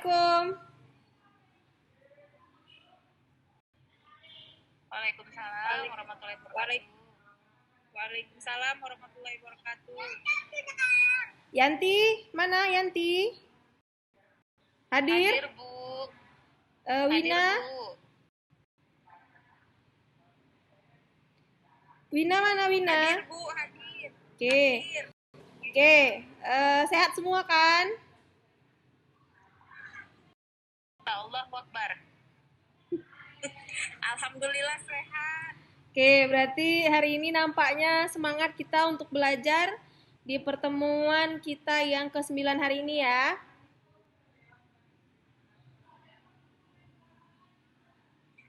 Assalamualaikum. Waalaikumsalam warahmatullahi wabarakatuh. Waalaikumsalam warahmatullahi wabarakatuh. Yanti, mana Yanti? Hadir? Hadir, Bu. Wina? Hadir, Bu. Wina mana Wina? Hadir, Bu, hadir. Oke. Oke, sehat semua kan? Allahu Akbar. Alhamdulillah sehat. Oke, berarti hari ini nampaknya semangat kita untuk belajar di pertemuan kita yang ke-9 hari ini ya.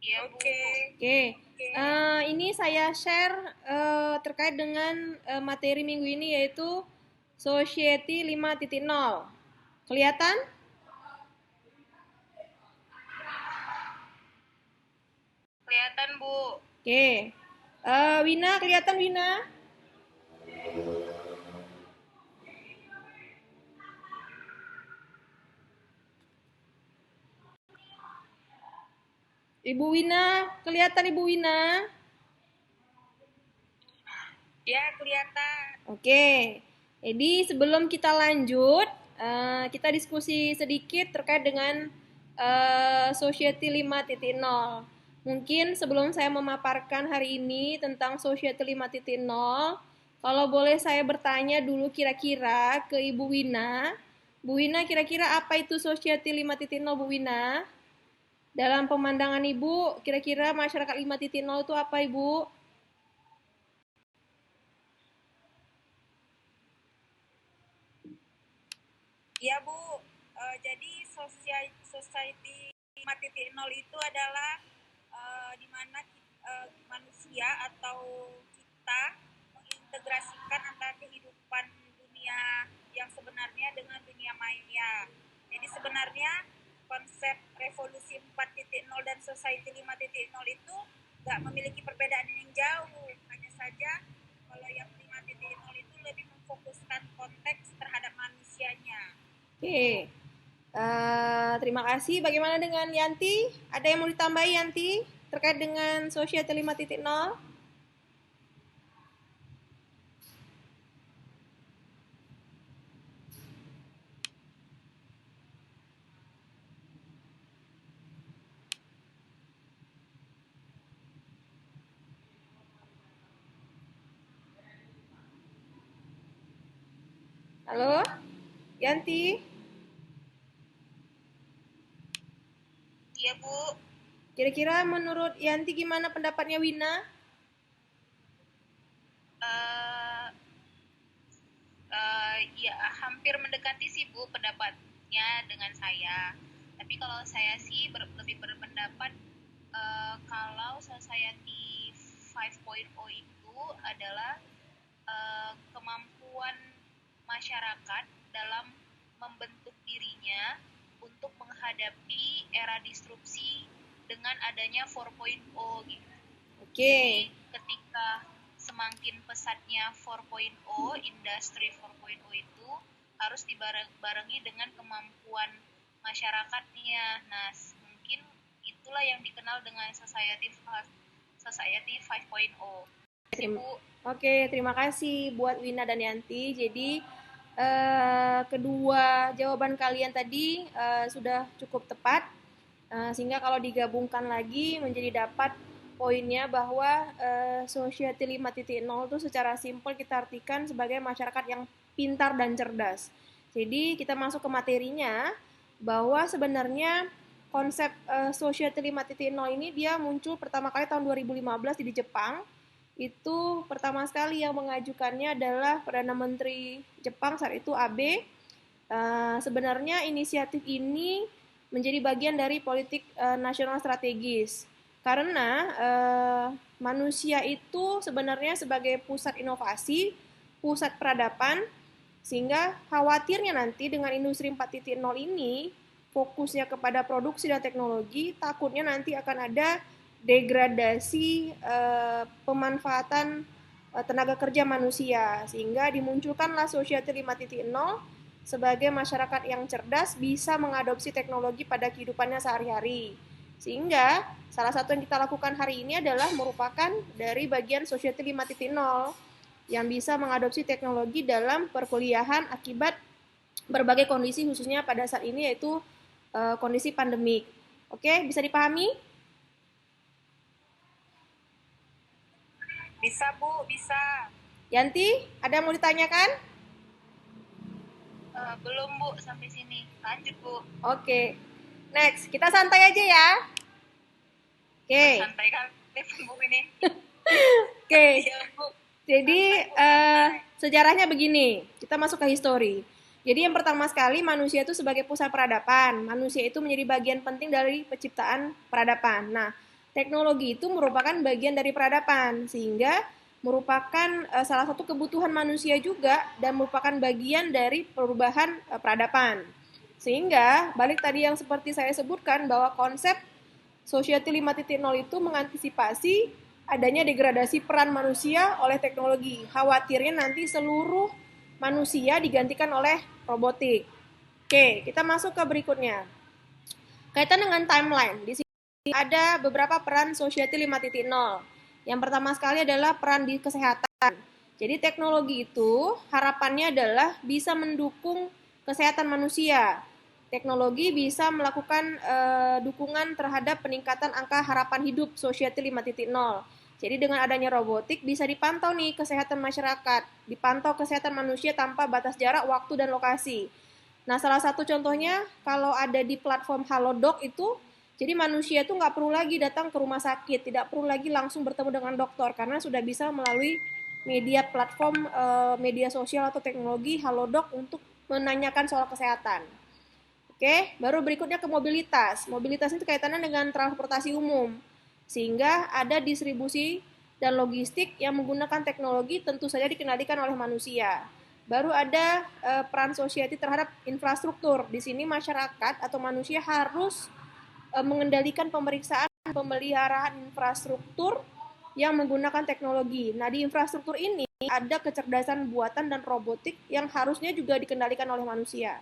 Iya, Bu. Oke. Ini saya share terkait dengan materi minggu ini yaitu Society 5.0. Kelihatan? Kelihatan, Bu. Oke. Wina, kelihatan Wina? Ibu Wina, kelihatan Ibu Wina? Ya, kelihatan. Oke. Jadi sebelum kita lanjut, kita diskusi sedikit terkait dengan Society 5.0. Mungkin sebelum saya memaparkan hari ini tentang Society 5.0, kalau boleh saya bertanya dulu kira-kira ke Ibu Wina. Bu Wina, kira-kira apa itu Society 5.0, Bu Wina? Dalam pemandangan Ibu, kira-kira masyarakat 5.0 itu apa, Ibu? Iya, Bu. Jadi Society 5.0 itu adalah di mana manusia atau kita mengintegrasikan antara kehidupan dunia yang sebenarnya dengan dunia maya. Jadi sebenarnya konsep revolusi 4.0 dan society 5.0 itu nggak memiliki perbedaan yang jauh. Hanya saja kalau yang 5.0 itu lebih memfokuskan konteks terhadap manusianya. Oke. Terima kasih. Bagaimana dengan Yanti? Ada yang mau ditambahi Yanti terkait dengan Society 5.0? Halo? Yanti? Iya, Bu. Kira-kira menurut Yanti gimana pendapatnya Wina? Ya hampir mendekati sih, Bu, pendapatnya dengan saya. Tapi kalau saya sih lebih berpendapat kalau Society 5.0 itu adalah kemampuan masyarakat dalam membentuk dirinya untuk menghadapi era disrupsi dengan adanya 4.0 gitu. Oke. Jadi ketika semakin pesatnya 4.0, industri 4.0 itu harus dibarengi dengan kemampuan masyarakatnya. Nah, mungkin itulah yang dikenal dengan Society 5.0. Oke, terima kasih buat Wina dan Yanti. Jadi kedua jawaban kalian tadi sudah cukup tepat, sehingga kalau digabungkan lagi menjadi dapat poinnya bahwa Society 5.0 itu secara simpel kita artikan sebagai masyarakat yang pintar dan cerdas. Jadi kita masuk ke materinya, bahwa sebenarnya konsep Society 5.0 ini dia muncul pertama kali tahun 2015 di Jepang. Itu pertama sekali yang mengajukannya adalah Perdana Menteri Jepang saat itu Abe. Sebenarnya inisiatif ini menjadi bagian dari politik nasional strategis. Karena manusia itu sebenarnya sebagai pusat inovasi, pusat peradaban, sehingga khawatirnya nanti dengan industri 4.0 ini fokusnya kepada produksi dan teknologi, takutnya nanti akan ada degradasi pemanfaatan tenaga kerja manusia, sehingga dimunculkanlah Society 5.0 sebagai masyarakat yang cerdas bisa mengadopsi teknologi pada kehidupannya sehari-hari. Sehingga salah satu yang kita lakukan hari ini adalah merupakan dari bagian Society 5.0 yang bisa mengadopsi teknologi dalam perkuliahan akibat berbagai kondisi khususnya pada saat ini yaitu kondisi pandemik. Oke, bisa dipahami? Bisa Bu, bisa. Yanti, ada yang mau ditanyakan? Belum Bu, sampai sini. Lanjut Bu. Oke, next. Kita santai aja ya. Oke. Santai kan Bu ini. Oke. Iya Bu. Jadi sejarahnya begini, kita masuk ke histori. Jadi yang pertama sekali manusia itu sebagai pusat peradaban. Manusia itu menjadi bagian penting dari penciptaan peradaban. Nah, teknologi itu merupakan bagian dari peradaban sehingga merupakan salah satu kebutuhan manusia juga dan merupakan bagian dari perubahan peradaban. Sehingga balik tadi yang seperti saya sebutkan bahwa konsep Society 5.0 itu mengantisipasi adanya degradasi peran manusia oleh teknologi. Khawatirnya nanti seluruh manusia digantikan oleh robotik. Oke, kita masuk ke berikutnya. Kaitan dengan timeline, di sini ada beberapa peran Society 5.0. Yang pertama sekali adalah peran di kesehatan. Jadi teknologi itu harapannya adalah bisa mendukung kesehatan manusia. Teknologi bisa melakukan dukungan terhadap peningkatan angka harapan hidup Society 5.0. Jadi dengan adanya robotik bisa dipantau nih kesehatan masyarakat, dipantau kesehatan manusia tanpa batas jarak, waktu, dan lokasi. Nah, salah satu contohnya kalau ada di platform Halodoc itu, jadi manusia itu nggak perlu lagi datang ke rumah sakit, tidak perlu lagi langsung bertemu dengan dokter, karena sudah bisa melalui media platform media sosial atau teknologi Halodoc untuk menanyakan soal kesehatan. Oke, baru berikutnya ke mobilitas. Mobilitas itu kaitannya dengan transportasi umum, sehingga ada distribusi dan logistik yang menggunakan teknologi tentu saja dikendalikan oleh manusia. Baru ada peran society terhadap infrastruktur. Di sini masyarakat atau manusia harus mengendalikan pemeriksaan pemeliharaan infrastruktur yang menggunakan teknologi. Nah, di infrastruktur ini ada kecerdasan buatan dan robotik yang harusnya juga dikendalikan oleh manusia.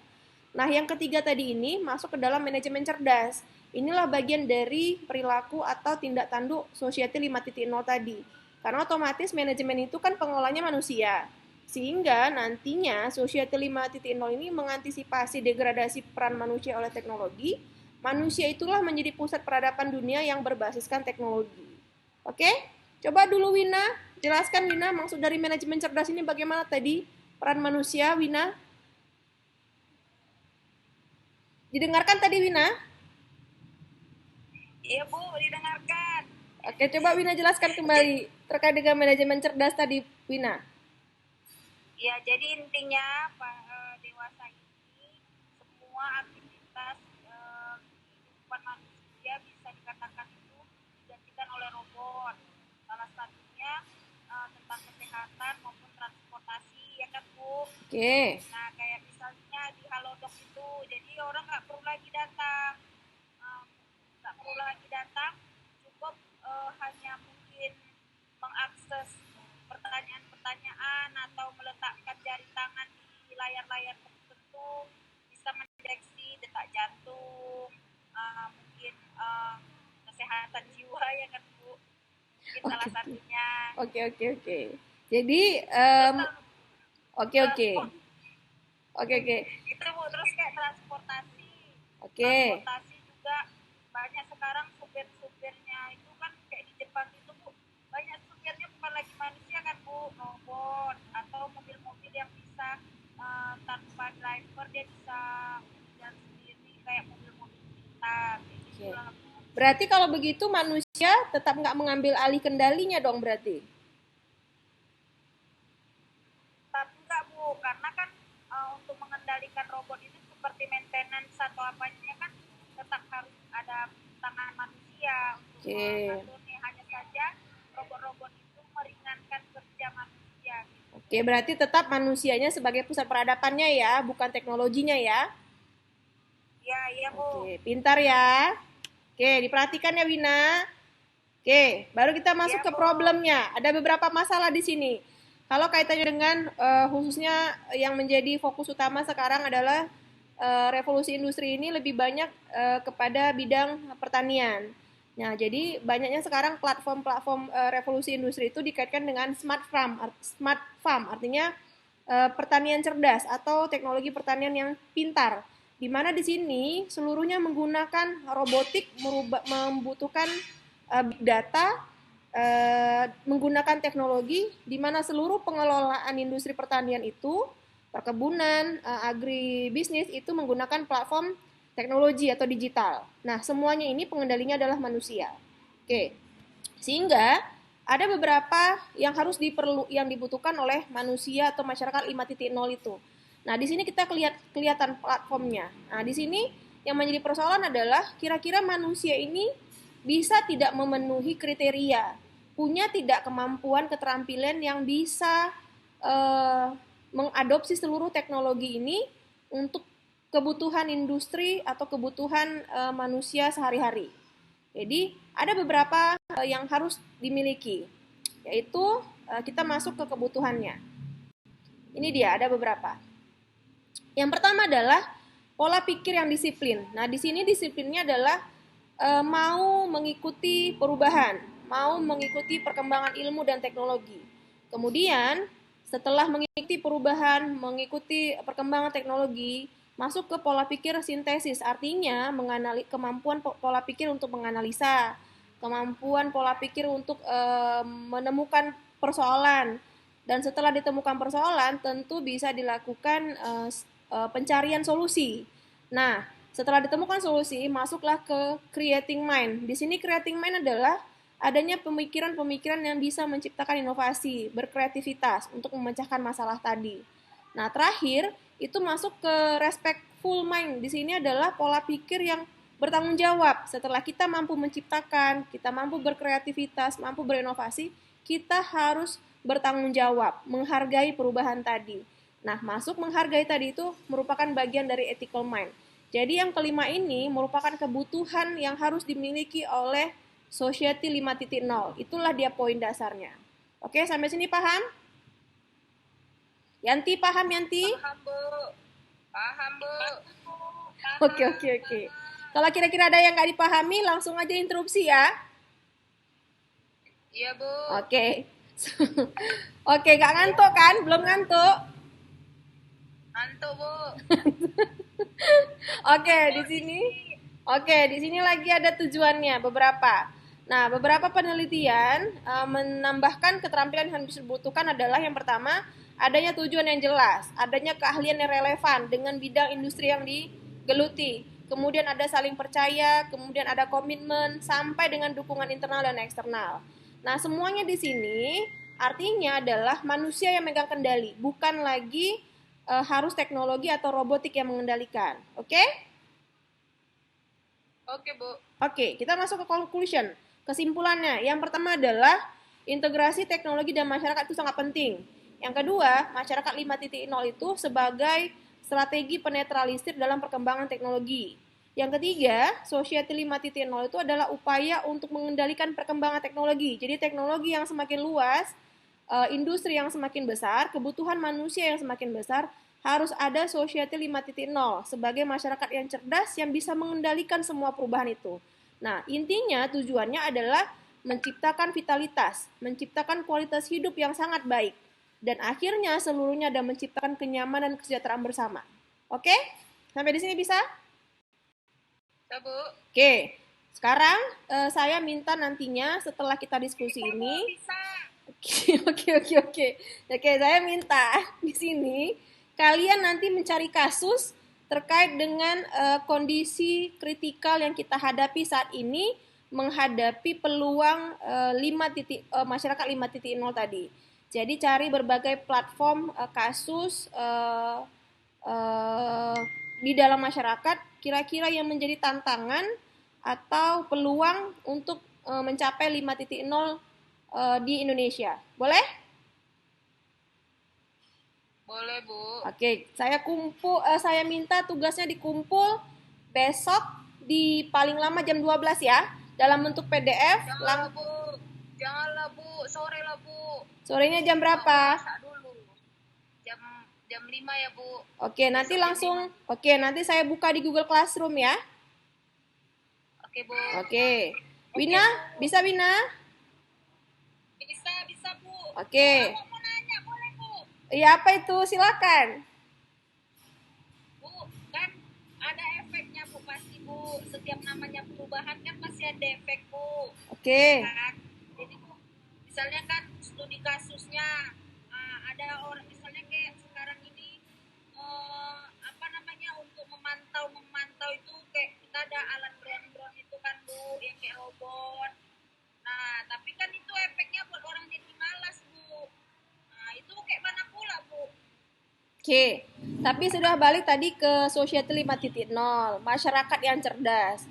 Nah, yang ketiga tadi ini masuk ke dalam manajemen cerdas. Inilah bagian dari perilaku atau tindak tanduk Society 5.0 tadi. Karena otomatis manajemen itu kan pengelolanya manusia. Sehingga nantinya Society 5.0 ini mengantisipasi degradasi peran manusia oleh teknologi. Manusia itulah menjadi pusat peradaban dunia yang berbasiskan teknologi. Oke? Coba dulu Wina, jelaskan Wina maksud dari manajemen cerdas ini bagaimana tadi peran manusia, Wina? Didengarkan tadi Wina? Iya Bu, didengarkan. Oke, coba Wina jelaskan kembali terkait dengan manajemen cerdas tadi, Wina. Ya, jadi intinya Pak dewasa ini semua aktivitas kehidupan manusia bisa dikatakan itu digantikan oleh robot. Salah satunya tentang kesehatan maupun transportasi, ya kan Bu? Oke. Nah, kayak misalnya di Halodoc itu, jadi orang nggak perlu lagi datang, cukup hanya mungkin mengakses pertanyaan-pertanyaan atau meletakkan jari tangan di layar-layar tertentu, bisa mendeteksi detak jantung, mungkin kesehatan jiwa, ya kan Bu? Mungkin salah satunya. Oke. Jadi, oke. Itu Bu, terus kayak transportasi. Oke. Transportasi juga banyak sekarang supir-supirnya itu kan kayak di Jepang itu Bu, banyak supirnya bukan lagi manusia kan Bu, robot atau mobil-mobil yang bisa tanpa driver dia bisa jalan sendiri kayak mobil-mobil pintar. Oke. Berarti kalau begitu manusia tetap nggak mengambil alih kendalinya dong berarti? Tapi enggak Bu, karena kan untuk mengendalikan robot itu seperti maintenance atau apanya kan tetap harus ada tangan manusia untuk mengaturnya. Hanya saja robot-robot itu meringankan kerja manusia. Oke, berarti tetap manusianya sebagai pusat peradabannya ya, bukan teknologinya ya? Iya Bu. Oke, pintar ya. Oke, diperhatikan ya Wina. Oke, baru kita masuk ke problemnya. Ada beberapa masalah di sini. Kalau kaitannya dengan khususnya yang menjadi fokus utama sekarang adalah revolusi industri ini lebih banyak kepada bidang pertanian. Nah, jadi banyaknya sekarang platform-platform revolusi industri itu dikaitkan dengan smart farm artinya pertanian cerdas atau teknologi pertanian yang pintar. Di mana di sini seluruhnya menggunakan robotik, membutuhkan big data, menggunakan teknologi di mana seluruh pengelolaan industri pertanian itu, perkebunan, agribisnis itu menggunakan platform teknologi atau digital. Nah, semuanya ini pengendalinya adalah manusia. Oke. Sehingga ada beberapa yang yang dibutuhkan oleh manusia atau masyarakat 5.0 itu. Nah, di sini kita kelihatan platformnya. Nah, di sini yang menjadi persoalan adalah kira-kira manusia ini bisa tidak memenuhi kriteria, punya tidak kemampuan keterampilan yang bisa mengadopsi seluruh teknologi ini untuk kebutuhan industri atau kebutuhan manusia sehari-hari. Jadi ada beberapa yang harus dimiliki, yaitu kita masuk ke kebutuhannya. Ini dia ada beberapa. Yang pertama adalah pola pikir yang disiplin. Nah, di sini disiplinnya adalah mau mengikuti perubahan, mau mengikuti perkembangan ilmu dan teknologi. Kemudian, setelah mengikuti perubahan, mengikuti perkembangan teknologi, masuk ke pola pikir sintesis, artinya kemampuan pola pikir untuk menganalisa, kemampuan pola pikir untuk menemukan persoalan, dan setelah ditemukan persoalan, tentu bisa dilakukan pencarian solusi. Nah, setelah ditemukan solusi, masuklah ke creating mind. Di sini creating mind adalah adanya pemikiran-pemikiran yang bisa menciptakan inovasi, berkreativitas untuk memecahkan masalah tadi. Nah, terakhir itu masuk ke respectful mind. Di sini adalah pola pikir yang bertanggung jawab. Setelah kita mampu menciptakan, kita mampu berkreativitas, mampu berinovasi, kita harus bertanggung jawab, menghargai perubahan tadi. Nah, masuk menghargai tadi itu merupakan bagian dari ethical mind. Jadi yang kelima ini merupakan kebutuhan yang harus dimiliki oleh Society 5.0. Itulah dia poin dasarnya. Oke, sampai sini paham? Yanti paham, Yanti? Paham, Bu. Paham, Bu. Oke. Kalau kira-kira ada yang nggak dipahami, langsung aja interupsi ya. Iya, Bu. Oke. Oke, nggak ngantuk kan? Belum ngantuk? Ngantuk, Bu. Oke, di sini lagi ada tujuannya beberapa. Nah, beberapa penelitian menambahkan keterampilan yang dibutuhkan adalah yang pertama, adanya tujuan yang jelas, adanya keahlian yang relevan dengan bidang industri yang digeluti. Kemudian ada saling percaya, kemudian ada komitmen sampai dengan dukungan internal dan eksternal. Nah, semuanya di sini artinya adalah manusia yang megang kendali, bukan lagi harus teknologi atau robotik yang mengendalikan. Oke? Oke, Bu. Oke, kita masuk ke conclusion. Kesimpulannya, yang pertama adalah integrasi teknologi dan masyarakat itu sangat penting. Yang kedua, masyarakat 5.0 itu sebagai strategi penetralisir dalam perkembangan teknologi. Yang ketiga, Society 5.0 itu adalah upaya untuk mengendalikan perkembangan teknologi. Jadi teknologi yang semakin luas, industri yang semakin besar, kebutuhan manusia yang semakin besar, harus ada Society 5.0 sebagai masyarakat yang cerdas yang bisa mengendalikan semua perubahan itu. Nah, intinya tujuannya adalah menciptakan vitalitas, menciptakan kualitas hidup yang sangat baik, dan akhirnya seluruhnya ada menciptakan kenyamanan dan kesejahteraan bersama. Oke? Sampai di sini bisa? Ya, Bu. Oke. Sekarang saya minta nantinya setelah kita diskusi ini. Bisa. Oke, saya minta di sini kalian nanti mencari kasus terkait dengan kondisi kritikal yang kita hadapi saat ini menghadapi peluang masyarakat 5.0 tadi. Jadi cari berbagai platform kasus di dalam masyarakat kira-kira yang menjadi tantangan atau peluang untuk mencapai 5.0 di Indonesia. Boleh? Boleh, Bu. Oke, saya minta tugasnya dikumpul besok di paling lama jam 12 ya, dalam bentuk PDF. Janganlah, Bu. Janganlah, lah Bu, sore lah Bu. Sorenya jam berapa? Masak dulu. Jam jam 5 ya Bu. Oke, nanti langsung. Oke, nanti saya buka di Google Classroom ya. Oke Bu. Oke. Wina, bisa Wina? Bisa Bu. Oke. Mau nanya boleh Bu? Iya, apa itu? Silakan. Bu, kan ada efeknya Bu pasti Bu. Setiap namanya perubahan kan pasti ada efek Bu. Oke. Kan? Jadi Bu, misalnya kan studi kasusnya ada orang misalnya kayak sekarang ini apa namanya untuk memantau itu kayak kita ada alat drone itu kan Bu yang kayak robot. Nah tapi kan itu efeknya buat orang jadi malas Bu. Nah itu kayak mana pula Bu? Oke, tapi sudah balik tadi ke Society 5.0, masyarakat yang cerdas.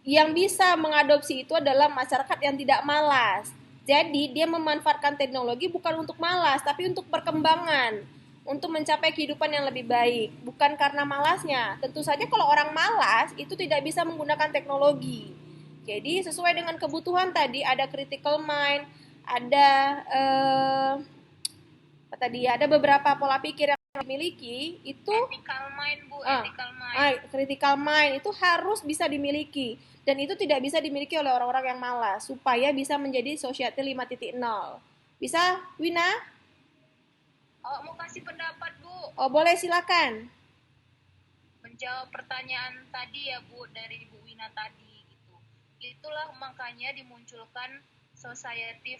Yang bisa mengadopsi itu adalah masyarakat yang tidak malas. Jadi dia memanfaatkan teknologi bukan untuk malas, tapi untuk perkembangan, untuk mencapai kehidupan yang lebih baik, bukan karena malasnya. Tentu saja kalau orang malas itu tidak bisa menggunakan teknologi. Jadi sesuai dengan kebutuhan tadi ada critical mind, ada ada beberapa pola pikir yang dimiliki itu Ethical mind Bu, ethical mind. critical mind itu harus bisa dimiliki dan itu tidak bisa dimiliki oleh orang-orang yang malas supaya bisa menjadi society 5.0. Bisa Wina? Oh mau kasih pendapat Bu? Oh boleh silakan. Menjawab pertanyaan tadi ya Bu dari Bu Wina tadi gitu. Itulah makanya dimunculkan Society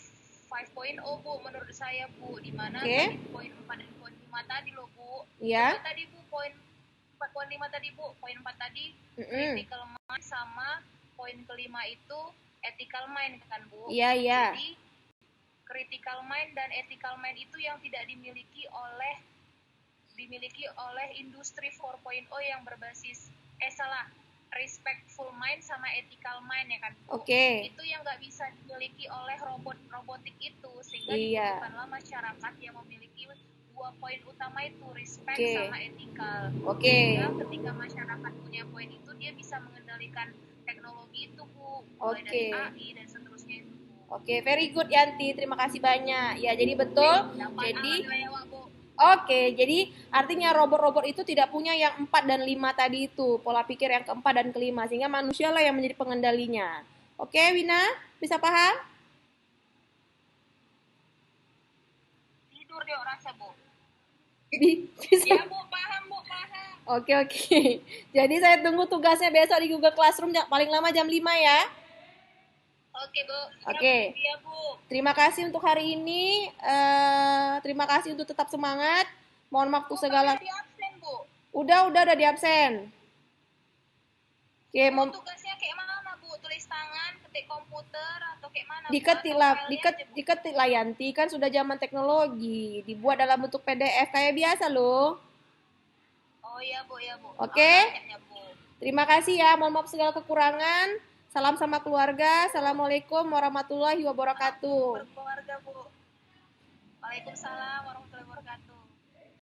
5.0 Bu menurut saya Bu, di mana tadi poin 4 dan poin 5 tadi loh Bu. Iya. Tadi Bu poin 4.5 tadi Bu, poin 4 tadi critical mind sama poin kelima itu ethical mind kan Bu. Iya, iya. Jadi critical mind dan ethical mind itu yang tidak dimiliki oleh industri 4.0 yang berbasis respectful mind sama ethical mind ya kan Bu. Oke. Itu yang nggak bisa dimiliki oleh robotik itu sehingga dibutuhkanlah masyarakat yang memiliki dua poin utama itu respect sama ethical. Sehingga ketika masyarakat punya poin itu dia bisa mengendalikan teknologi itu Bu, mulai dari AI dan seterusnya itu. Oke, very good Yanti, terima kasih banyak. Ya, jadi betul. Jadi artinya robot-robot itu tidak punya yang 4 dan 5 tadi itu, pola pikir yang keempat dan kelima, sehingga manusia lah yang menjadi pengendalinya. Oke, Wina, bisa paham? Tidur dia rasa, Bu. Bisa. Ya, Bu, paham. Oke. Jadi saya tunggu tugasnya besok di Google Classroom paling lama jam 5 ya. Oke, Bu. Oke. Iya, Bu. Terima kasih untuk hari ini. Terima kasih untuk tetap semangat. Mohon waktu segala. Di absen, Bu. Udah di absen. Oke, tugasnya kayak mana, Bu? Tulis tangan, ketik komputer atau kayak mana? Diketik lah Yanti, kan sudah zaman teknologi. Dibuat dalam bentuk PDF kayak biasa loh. Oh iya, Bu. Oke. Terima kasih ya. Mohon maaf segala kekurangan. Salam sama keluarga. Assalamualaikum warahmatullahi wabarakatuh. Keluarga, Bu. Waalaikumsalam warahmatullahi wabarakatuh.